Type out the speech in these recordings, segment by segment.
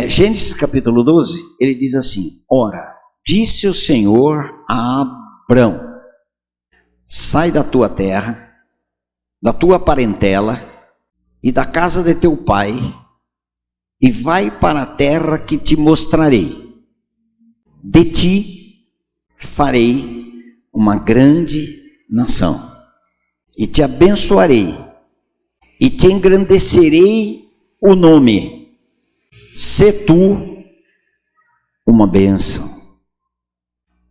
Gênesis capítulo 12, ele diz assim: ora, disse o Senhor a Abrão: sai da tua terra, da tua parentela e da casa de teu pai, e vai para a terra que te mostrarei. De ti farei uma grande nação, e te abençoarei, e te engrandecerei o nome. Sê tu uma bênção.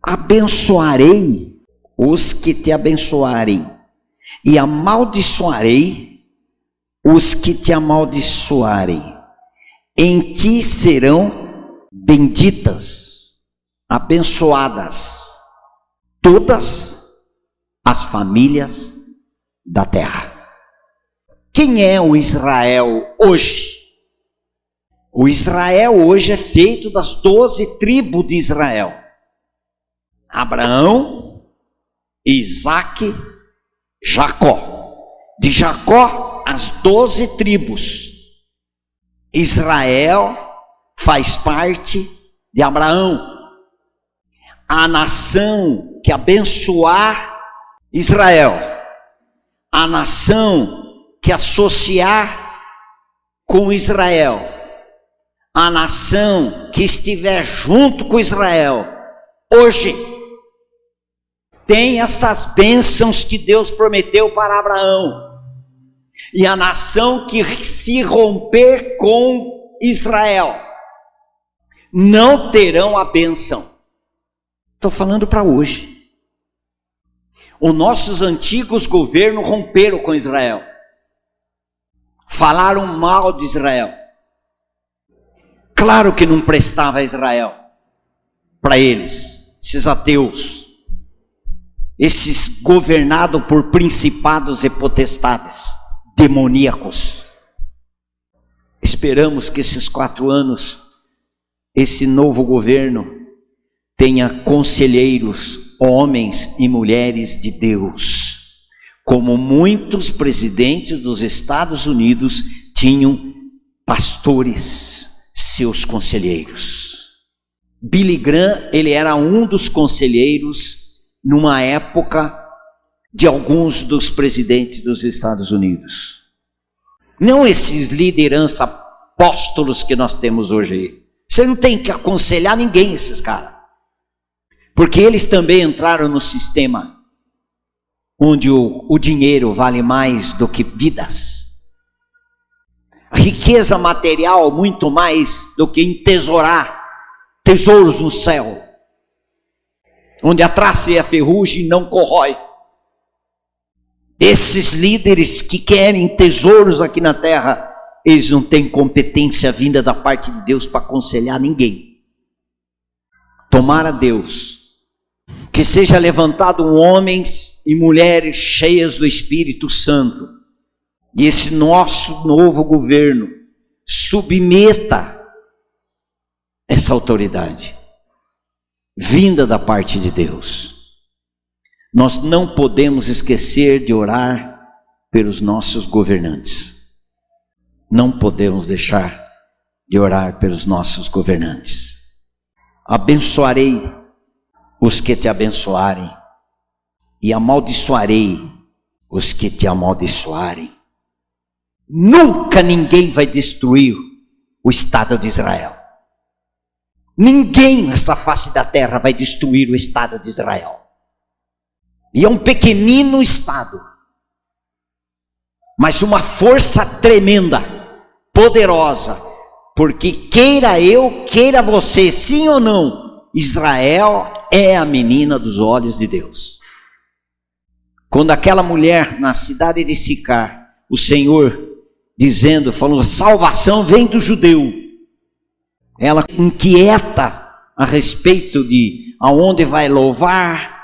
Abençoarei os que te abençoarem, e amaldiçoarei os que te amaldiçoarem. Em ti serão benditas, abençoadas todas as famílias da terra. Quem é o Israel hoje? O Israel hoje é feito das 12 tribos de Israel: Abraão, Isaque, Jacó. De Jacó, as 12 tribos. Israel faz parte de Abraão. A nação que abençoar Israel, a nação que associar com Israel, a nação que estiver junto com Israel, hoje tem estas bênçãos que Deus prometeu para Abraão. E a nação que se romper com Israel não terão a bênção. Estou falando para hoje. Os nossos antigos governos romperam com Israel, falaram mal de Israel. Claro que não prestava Israel para eles, esses ateus, esses governados por principados e potestades demoníacos. Esperamos que esses 4 anos, esse novo governo tenha conselheiros, homens e mulheres de Deus, como muitos presidentes dos Estados Unidos tinham pastores, seus conselheiros. Billy Graham, ele era um dos conselheiros numa época de alguns dos presidentes dos Estados Unidos. Não esses liderança apóstolos que nós temos hoje aí. Você não tem que aconselhar ninguém, esses caras, porque eles também entraram no sistema onde o dinheiro vale mais do que vidas. A riqueza material muito mais do que entesourar tesouros no céu, onde a traça e a ferrugem não corrói. Esses líderes que querem tesouros aqui na terra, eles não têm competência vinda da parte de Deus para aconselhar ninguém. Tomara Deus que seja levantado homens e mulheres cheias do Espírito Santo, e esse nosso novo governo submeta essa autoridade vinda da parte de Deus. Nós não podemos esquecer de orar pelos nossos governantes. Não podemos deixar de orar pelos nossos governantes. Abençoarei os que te abençoarem, e amaldiçoarei os que te amaldiçoarem. Nunca ninguém vai destruir o Estado de Israel. Ninguém nessa face da terra vai destruir o Estado de Israel. E é um pequenino Estado, mas uma força tremenda, poderosa, porque queira eu, queira você, sim ou não, Israel é a menina dos olhos de Deus. Quando aquela mulher na cidade de Sicar, o Senhor falou, salvação vem do judeu. Ela inquieta a respeito de aonde vai louvar,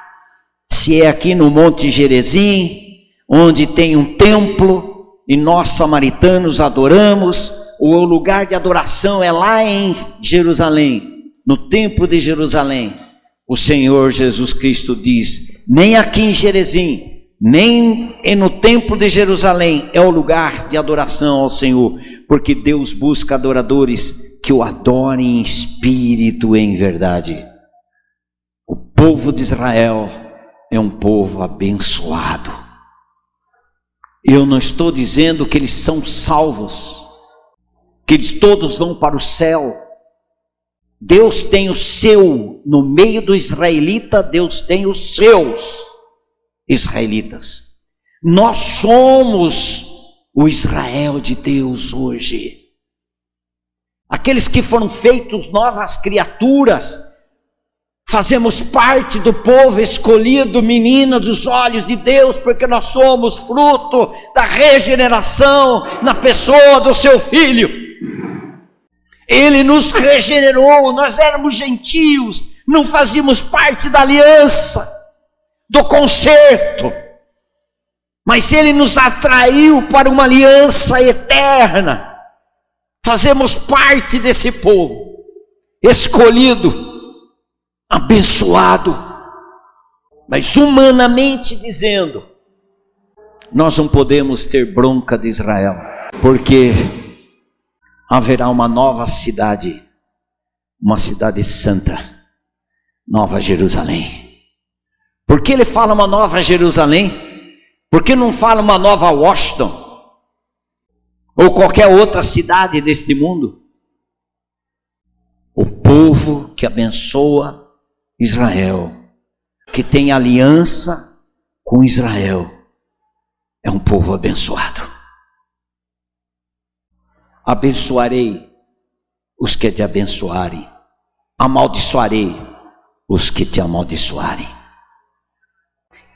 se é aqui no Monte Gerizim, onde tem um templo, e nós samaritanos adoramos, ou o lugar de adoração é lá em Jerusalém, no templo de Jerusalém. O Senhor Jesus Cristo diz, nem aqui em Gerizim, nem no templo de Jerusalém é o lugar de adoração ao Senhor, porque Deus busca adoradores que o adorem em espírito e em verdade. O povo de Israel é um povo abençoado. Eu não estou dizendo que eles são salvos, que eles todos vão para o céu. Deus tem o seu, no meio do israelita, Deus tem os seus israelitas. Nós somos o Israel de Deus hoje. Aqueles que foram feitos novas criaturas, fazemos parte do povo escolhido, menina dos olhos de Deus, porque nós somos fruto da regeneração na pessoa do seu Filho. Ele nos regenerou, nós éramos gentios, não fazíamos parte da aliança, do concerto, mas Ele nos atraiu para uma aliança eterna. Fazemos parte desse povo, escolhido, abençoado, mas humanamente dizendo, nós não podemos ter bronca de Israel, porque haverá uma nova cidade, uma cidade santa, Nova Jerusalém. Por que ele fala uma Nova Jerusalém? Por que não fala uma Nova Washington? Ou qualquer outra cidade deste mundo? O povo que abençoa Israel, que tem aliança com Israel, é um povo abençoado. Abençoarei os que te abençoarem, amaldiçoarei os que te amaldiçoarem.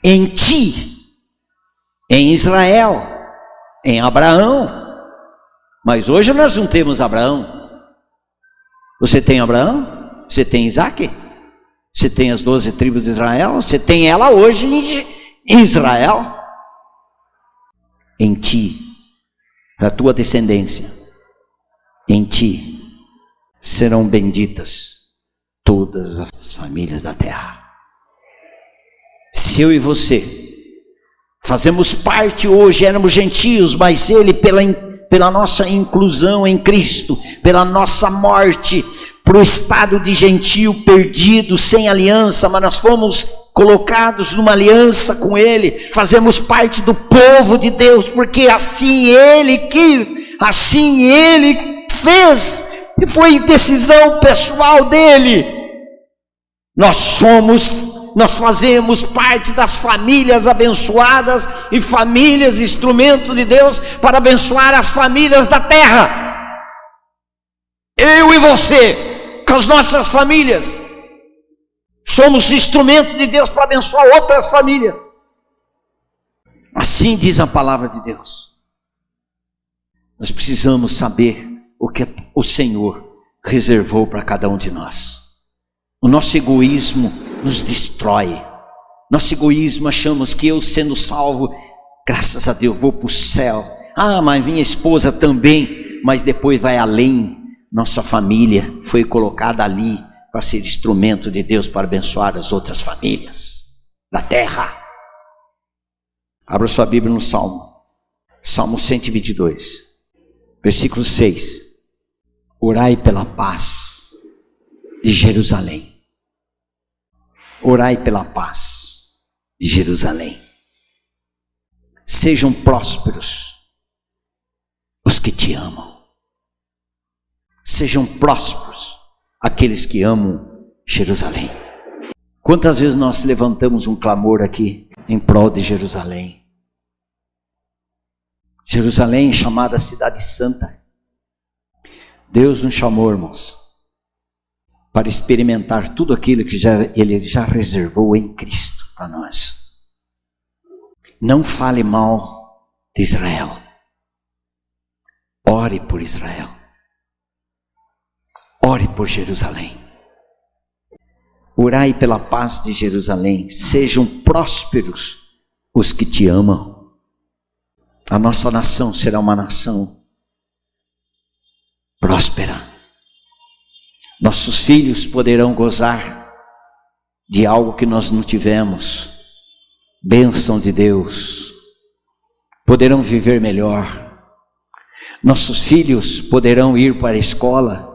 Em ti, em Israel, em Abraão. Mas hoje nós não temos Abraão. Você tem Abraão? Você tem Isaac? Você tem as 12 tribos de Israel? Você tem ela hoje em Israel? Em ti, para a tua descendência, em ti serão benditas todas as famílias da terra. Se eu e você fazemos parte hoje, éramos gentios, mas Ele pela nossa inclusão em Cristo, pela nossa morte, para o estado de gentio perdido, sem aliança, mas nós fomos colocados numa aliança com Ele, fazemos parte do povo de Deus, porque assim Ele quis, assim Ele fez, e foi decisão pessoal dEle. Nós fazemos parte das famílias abençoadas e famílias instrumento de Deus para abençoar as famílias da terra. Eu e você, com as nossas famílias, somos instrumento de Deus para abençoar outras famílias. Assim diz a palavra de Deus. Nós precisamos saber o que o Senhor reservou para cada um de nós. O nosso egoísmo nos destrói. Nosso egoísmo, achamos que eu sendo salvo, graças a Deus, vou para o céu. Ah, mas minha esposa também. Mas depois vai além. Nossa família foi colocada ali para ser instrumento de Deus para abençoar as outras famílias da terra. Abra sua Bíblia no Salmo 122, versículo 6. Orai pela paz de Jerusalém. Orai pela paz de Jerusalém. Sejam prósperos os que te amam. Sejam prósperos aqueles que amam Jerusalém. Quantas vezes nós levantamos um clamor aqui em prol de Jerusalém? Jerusalém, chamada Cidade Santa. Deus nos chamou, irmãos, para experimentar tudo aquilo que Ele já reservou em Cristo para nós. Não fale mal de Israel. Ore por Israel. Ore por Jerusalém. Orai pela paz de Jerusalém. Sejam prósperos os que te amam. A nossa nação será uma nação próspera. Nossos filhos poderão gozar de algo que nós não tivemos. Bênção de Deus. Poderão viver melhor. Nossos filhos poderão ir para a escola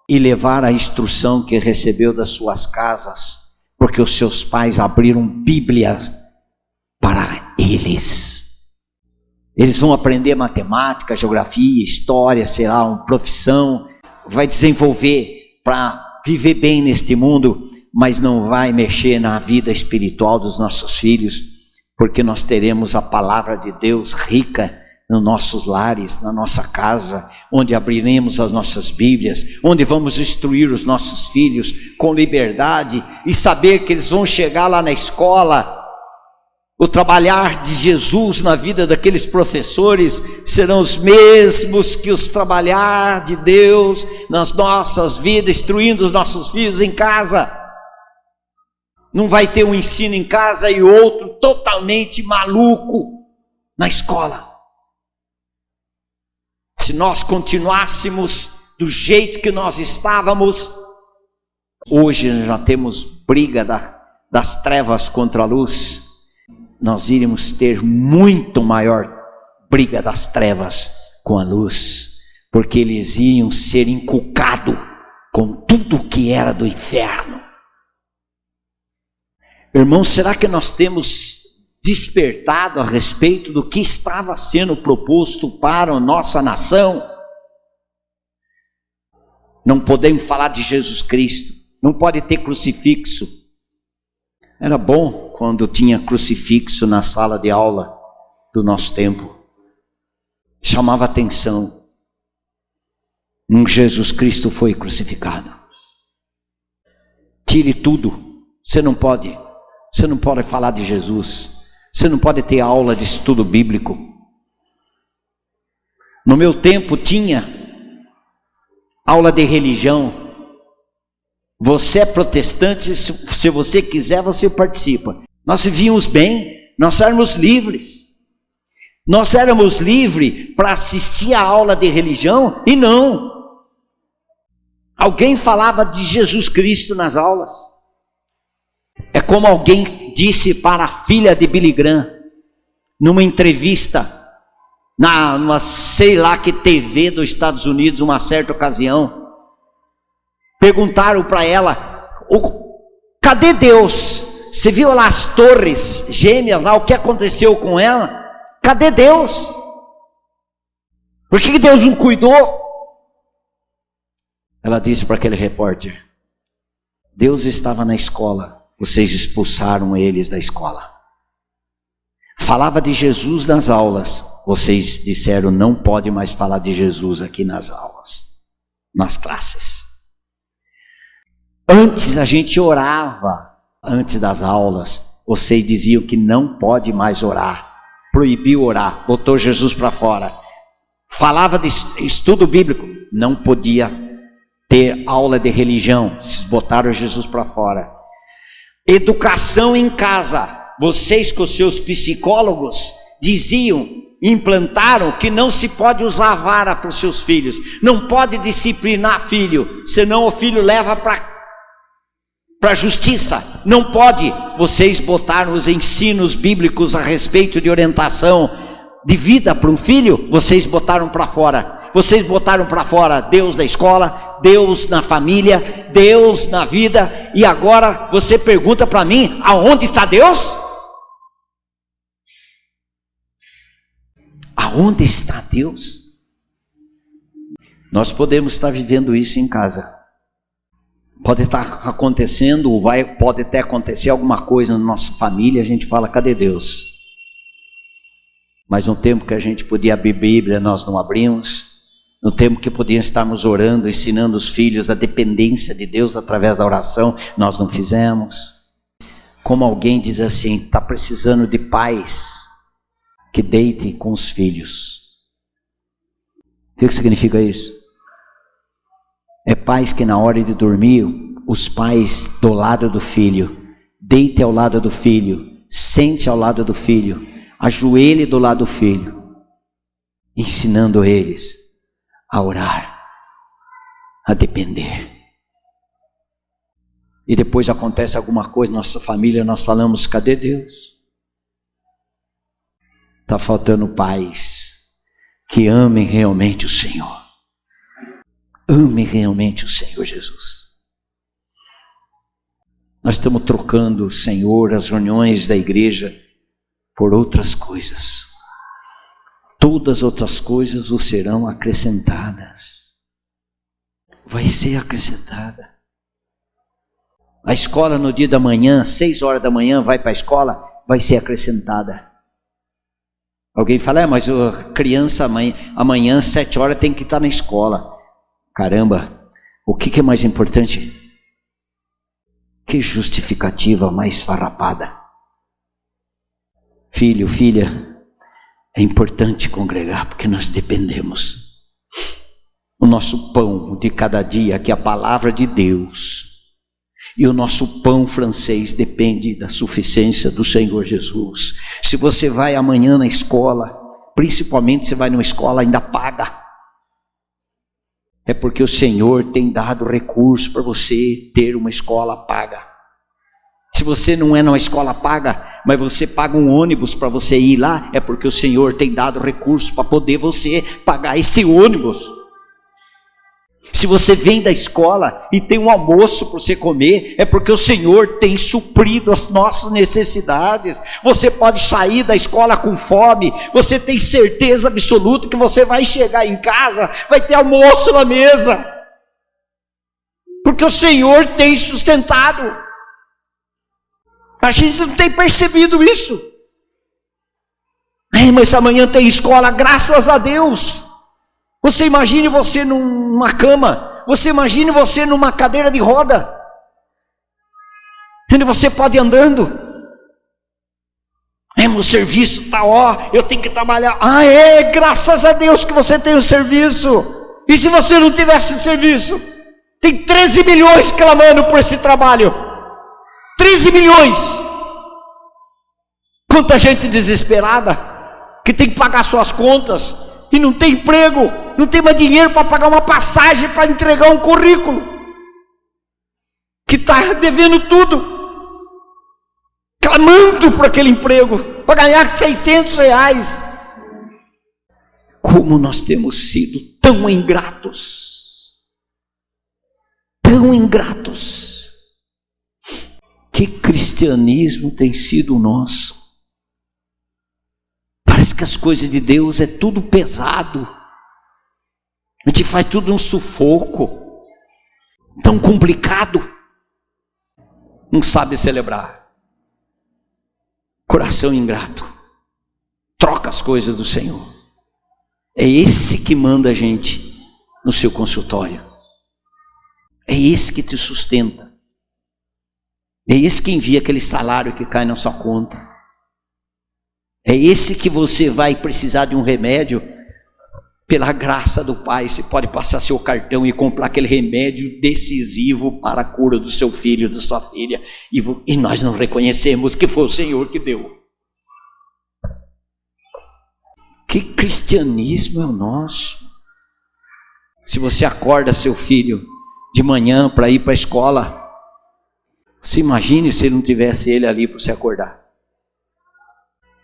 e levar a instrução que recebeu das suas casas, porque os seus pais abriram Bíblias para eles. Eles vão aprender matemática, geografia, história, sei lá, uma profissão, vai desenvolver para viver bem neste mundo, mas não vai mexer na vida espiritual dos nossos filhos, porque nós teremos a palavra de Deus rica nos nossos lares, na nossa casa, onde abriremos as nossas Bíblias, onde vamos instruir os nossos filhos com liberdade e saber que eles vão chegar lá na escola. O trabalhar de Jesus na vida daqueles professores serão os mesmos que os trabalhar de Deus nas nossas vidas, instruindo os nossos filhos em casa. Não vai ter um ensino em casa e outro totalmente maluco na escola. Se nós continuássemos do jeito que nós estávamos, hoje já temos briga das trevas contra a luz, nós iríamos ter muito maior briga das trevas com a luz, porque eles iam ser inculcados com tudo que era do inferno. Irmãos, será que nós temos despertado a respeito do que estava sendo proposto para a nossa nação? Não podemos falar de Jesus Cristo, não pode ter crucifixo. Era bom quando tinha crucifixo na sala de aula do nosso tempo, chamava atenção. Jesus Cristo foi crucificado. Tire tudo, você não pode falar de Jesus. Você não pode ter aula de estudo bíblico. No meu tempo tinha aula de religião. Você é protestante, se você quiser, você participa. Nós vivíamos bem, nós éramos livres. Nós éramos livres para assistir a aula de religião e não. Alguém falava de Jesus Cristo nas aulas. É como alguém disse para a filha de Billy Graham, numa entrevista, numa sei lá que TV dos Estados Unidos, uma certa ocasião, perguntaram para ela, cadê Deus? Você viu lá as torres gêmeas lá, o que aconteceu com ela? Cadê Deus? Por que Deus não cuidou? Ela disse para aquele repórter, Deus estava na escola. Vocês expulsaram eles da escola. Falava de Jesus nas aulas. Vocês disseram, não pode mais falar de Jesus aqui nas aulas, nas classes. Antes a gente orava, antes das aulas. Vocês diziam que não pode mais orar. Proibiu orar, botou Jesus para fora. Falava de estudo bíblico, não podia ter aula de religião. Vocês botaram Jesus para fora. Educação em casa, vocês com seus psicólogos diziam, implantaram que não se pode usar vara para os seus filhos, não pode disciplinar filho, senão o filho leva para a justiça, não pode. Vocês botaram os ensinos bíblicos a respeito de orientação de vida para um filho, vocês botaram para fora. Vocês botaram para fora Deus da escola, Deus na família, Deus na vida, e agora você pergunta para mim, aonde está Deus? Aonde está Deus? Nós podemos estar vivendo isso em casa. Pode estar acontecendo, pode até acontecer alguma coisa na nossa família, a gente fala, cadê Deus? Mas no tempo que a gente podia abrir Bíblia, nós não abrimos. No tempo que podíamos estarmos orando, ensinando os filhos a dependência de Deus através da oração, nós não fizemos. Como alguém diz assim, está precisando de pais que deitem com os filhos. O que significa isso? É pais que na hora de dormir, os pais do lado do filho, deite ao lado do filho, sente ao lado do filho, ajoelhe do lado do filho, ensinando eles a orar, a depender. E depois acontece alguma coisa na nossa família, nós falamos, cadê Deus? Está faltando pais que amem realmente o Senhor. Ame realmente o Senhor Jesus. Nós estamos trocando, Senhor, as reuniões da igreja por outras coisas. Todas as outras coisas vos serão acrescentadas. Vai ser acrescentada. A escola no dia da manhã, 6 horas da manhã, vai para a escola, vai ser acrescentada. Alguém fala, mas a criança amanhã, 7 horas, tem que estar na escola. Caramba, o que é mais importante? Que justificativa mais farrapada. Filho, filha, é importante congregar, porque nós dependemos. O nosso pão de cada dia, que é a palavra de Deus, e o nosso pão francês depende da suficiência do Senhor Jesus. Se você vai amanhã na escola, principalmente se vai numa escola ainda paga, é porque o Senhor tem dado recurso para você ter uma escola paga. Se você não é numa escola paga, mas você paga um ônibus para você ir lá, é porque o Senhor tem dado recurso para poder você pagar esse ônibus. Se você vem da escola e tem um almoço para você comer, é porque o Senhor tem suprido as nossas necessidades. Você pode sair da escola com fome, você tem certeza absoluta que você vai chegar em casa, vai ter almoço na mesa, porque o Senhor tem sustentado. A gente não tem percebido isso. Mas amanhã tem escola, graças a Deus. Você imagine você numa cama, você imagine você numa cadeira de roda, onde você pode ir andando. Meu serviço está, eu tenho que trabalhar. Graças a Deus que você tem o serviço. E se você não tivesse serviço? Tem 13 milhões clamando por esse trabalho. 13 milhões. Quanta gente desesperada, que tem que pagar suas contas, e não tem emprego, não tem mais dinheiro para pagar uma passagem, para entregar um currículo, que está devendo tudo, clamando por aquele emprego, para ganhar 600 reais. Como nós temos sido tão ingratos, tão ingratos. Que cristianismo tem sido o nosso? Parece que as coisas de Deus é tudo pesado, a gente faz tudo um sufoco, tão complicado, não sabe celebrar. Coração ingrato, troca as coisas do Senhor. É esse que manda a gente no seu consultório, é esse que te sustenta, é esse que envia aquele salário que cai na sua conta, é esse que você vai precisar de um remédio. Pela graça do Pai, você pode passar seu cartão e comprar aquele remédio decisivo para a cura do seu filho, da sua filha, e nós não reconhecemos que foi o Senhor que deu. Que cristianismo é o nosso? Se você acorda seu filho de manhã para ir para a escola, você imagine se não tivesse ele ali para você acordar.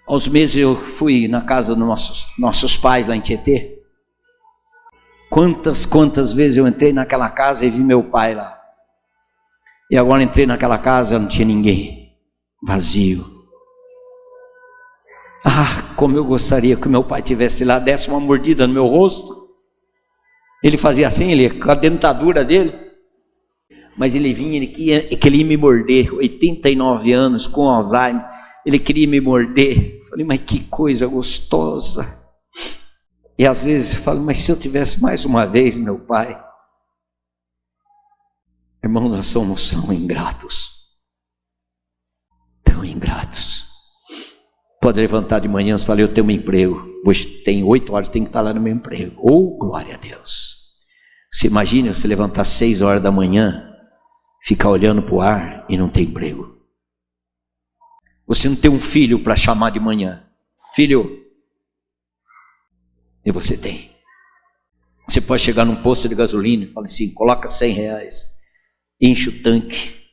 Aos meses eu fui na casa dos nossos pais lá em Tietê. Quantas vezes eu entrei naquela casa e vi meu pai lá. E agora entrei naquela casa, não tinha ninguém, vazio. Como eu gostaria que meu pai tivesse lá, desse uma mordida no meu rosto. Ele fazia assim, com a dentadura dele. Mas ele vinha, ele queria me morder, 89 anos, com Alzheimer. Ele queria me morder. Falei, mas que coisa gostosa. E às vezes eu falo, mas se eu tivesse mais uma vez meu pai. Irmãos, nós somos tão ingratos. Tão ingratos. Pode levantar de manhã e falar, eu tenho um emprego. Hoje tem 8 horas, tem que estar lá no meu emprego. Glória a Deus. Você imagina você levantar 6 horas da manhã, ficar olhando para o ar e não ter emprego. Você não tem um filho para chamar de manhã. Filho. E você tem. Você pode chegar num posto de gasolina e falar assim, coloca 100 reais, enche o tanque.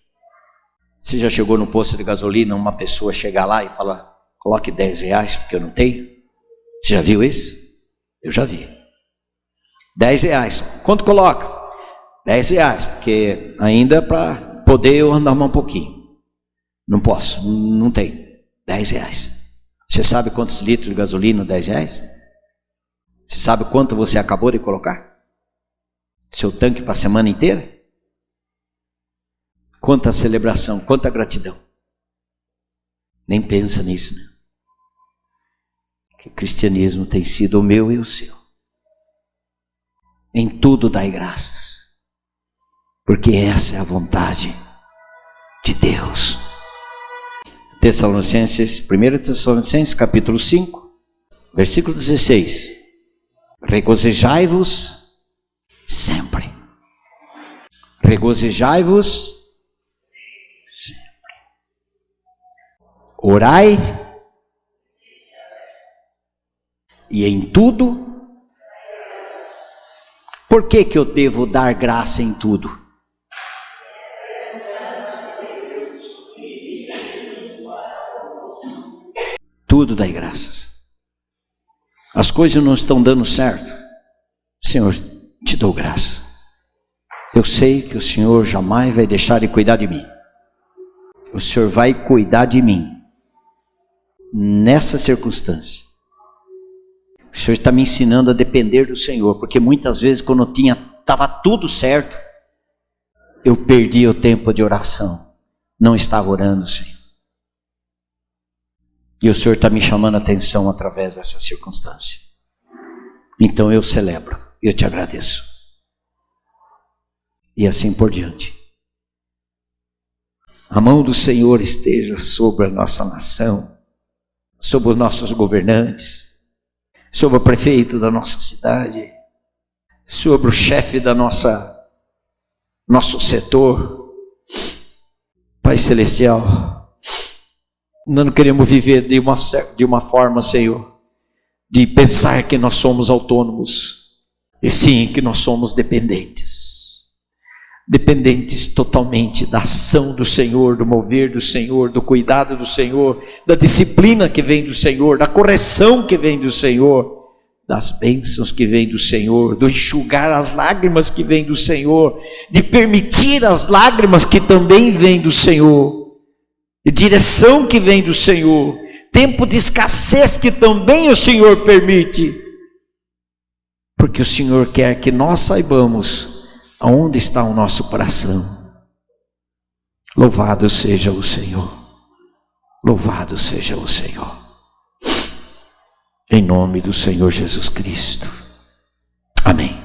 Você já chegou no posto de gasolina, uma pessoa chegar lá e falar, coloque 10 reais porque eu não tenho? Você já viu isso? Eu já vi. 10 reais, quanto coloca? R$10, porque ainda para poder eu andar um pouquinho. Não posso, não tenho. R$10. Você sabe quantos litros de gasolina R$10? Você sabe quanto você acabou de colocar? Seu tanque para a semana inteira? Quanta celebração, quanta gratidão. Nem pensa nisso, né? Que o cristianismo tem sido o meu e o seu. Em tudo dai graças, porque essa é a vontade de Deus. 1 Tessalonicenses capítulo 5, versículo 16. Regozijai-vos sempre. Regozijai-vos sempre. Orai e em tudo. Por que eu devo dar graça em tudo? Tudo dai graças. As coisas não estão dando certo. Senhor, te dou graça. Eu sei que o Senhor jamais vai deixar de cuidar de mim. O Senhor vai cuidar de mim nessa circunstância. O Senhor está me ensinando a depender do Senhor, porque muitas vezes quando estava tudo certo, eu perdi o tempo de oração, não estava orando, Senhor. E o Senhor está me chamando a atenção através dessa circunstância. Então eu celebro, eu te agradeço. E assim por diante. A mão do Senhor esteja sobre a nossa nação, sobre os nossos governantes, sobre o prefeito da nossa cidade, sobre o chefe da nosso setor. Pai Celestial, nós não queremos viver de uma forma, Senhor, de pensar que nós somos autônomos, e sim que nós somos dependentes totalmente da ação do Senhor, do mover do Senhor, do cuidado do Senhor, da disciplina que vem do Senhor, da correção que vem do Senhor, das bênçãos que vem do Senhor, do enxugar as lágrimas que vem do Senhor, de permitir as lágrimas que também vem do Senhor, de direção que vem do Senhor, tempo de escassez que também o Senhor permite, porque o Senhor quer que nós saibamos aonde está o nosso coração. Louvado seja o Senhor. Louvado seja o Senhor. Em nome do Senhor Jesus Cristo. Amém.